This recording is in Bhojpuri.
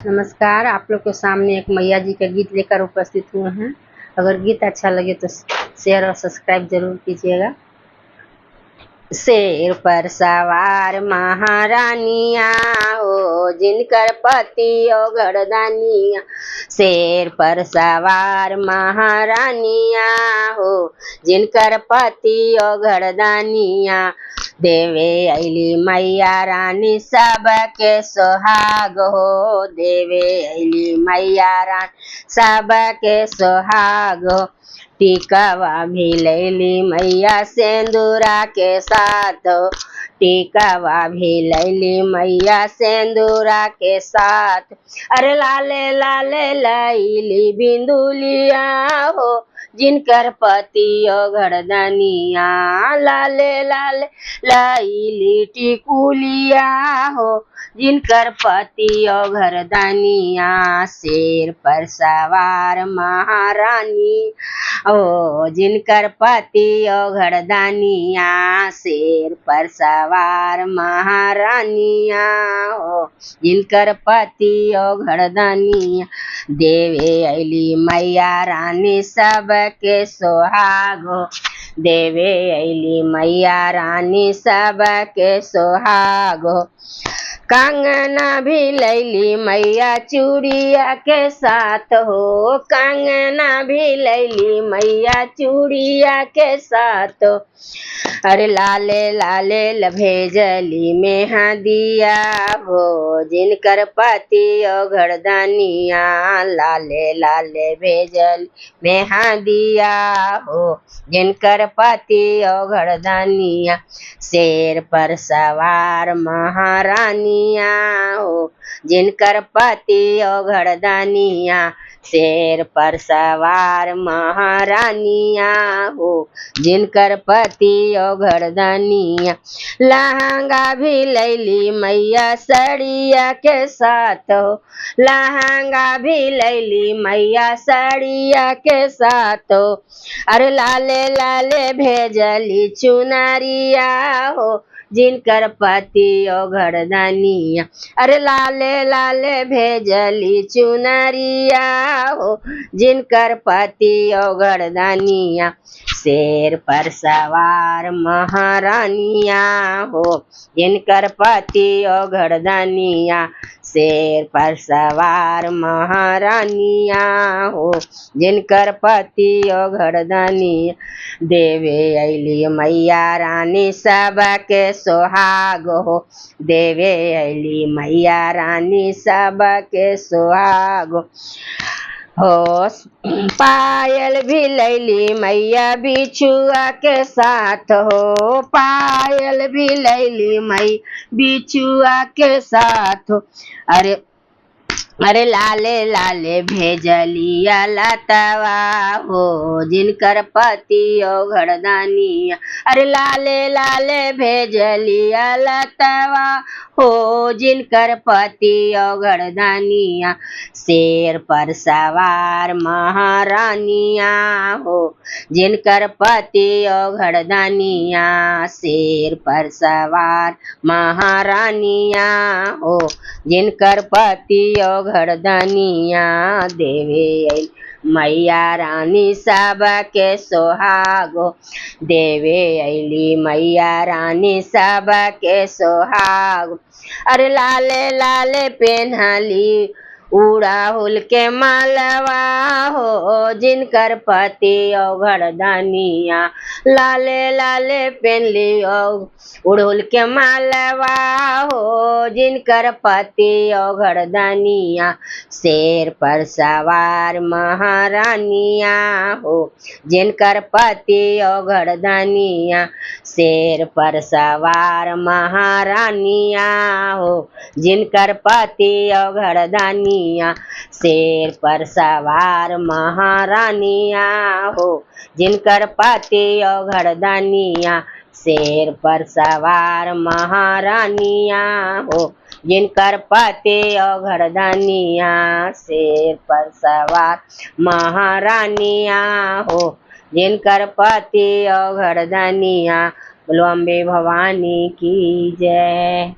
नमस्कार। आप लोग के सामने एक मैया जी का गीत लेकर उपस्थित हुए हैं। अगर गीत अच्छा लगे तो शेयर और सब्सक्राइब जरूर कीजिएगा। शेर पर सवार महारानिया हो, जिनकर पति औघड़दानिया। शेर पर सवार महारानिया हो, जिनकर पति औघड़दानिया। देवे अली मैया रानी सबके सोहाग हो, देवे अली मैया रानी सबके सोहाग हो। टीकावा भी लैली मैया सेंदूरा के साथ हो, टीकावा भी लैली मैया सेंदूरा के साथ। अरे लाले लाले लैली बिंदुलिया हो, जिनकर पति औघड़दानिया। लाले लाले लैली टिकुलिया हो, जिनकर पति औघड़दानिया। शेर पर सवार महारानी ओ, जिनकर पति औघड़दानिया। शेर पर सवार महारानिया हो, जिनकर पति औघड़दानिया। देवे अली मैया रानी सबके सोहाग हो, देवे अली मैया रानी सबके सोहाग हो। कंगना भी लैली मैया चूड़िया के साथ हो, कंगना भी लैली मैया चूड़िया के साथ हो। अरे लाले लाले भेजली मेहंदिया हो, जिनकर पति औघड़दानिया। लाले लाले भेजली मेहंदिया हो, जिनकर पति औघड़दानिया। शेर पर सवार महारानिया हो, जिनकर पति औघड़दानिया। शेर पर सवार महारानिया हो, जिनकर पति औघड़दानिया। लहंगा भी लैली मैया साड़िया के साथ हो, लहंगा भी लैली मैया साड़िया के साथ हो। अरे लाले लाले भेजली चुनरिया हो, जिनकर पति औघड़दानिया। अरे लाले लाले भेजली चुनरिया हो, जिनकर पति औघड़दानिया। शेर पर सवार महारानिया हो, जिनकर पति औघड़दानिया। शेर पर सवार महारानिया हो, जिनकर पति औघड़दानिया। देवे अली मैया रानी सबके सोहाग हो, देवे अली मैया रानी सबके सोहाग हो। पायल भी लैली मैया बिछुआ के साथ हो, पायल भी लैली मैया बिछुआ के साथ हो। अरे लाले लाले भेजलिया लतवा हो, जिनकर पति औघड़दानिया। अरे लाले लाले भेजलिया लतवा हो, जिनकर पति औघड़दानिया। शेर पर सवार महारानिया हो, जिनकर पति औघड़दानिया। शेर पर सवार महारानिया हो, जिनकर पति औघड़दानिया। देवे अली मैया रानी सबके सोहाग हो, देवे अली मैया रानी सबके सोहाग। अरे लाले लाले पेन्हली उड़हुल के मालवा हो, जिनकर पति औघड़दानिया। लाले लाले पेन्हली उड़हुल के मालवा हो, जिनकर पति औघड़दानिया। शेर पर सवार महारानिया हो, जिनकर पति औघड़दानिया। शेर पर सवार महारानिया हो, जिनकर पति औघड़दानिया। शेर पर सवार महारानिया हो, जिनकर पति औघड़दानिया। शेर पर सवार महारानिया हो, जिनकर पति औघड़दानिया। शेर पर सवार महारानिया हो, जिनकर पति औघड़दानिया। बोलो अम्बे भवानी की जय।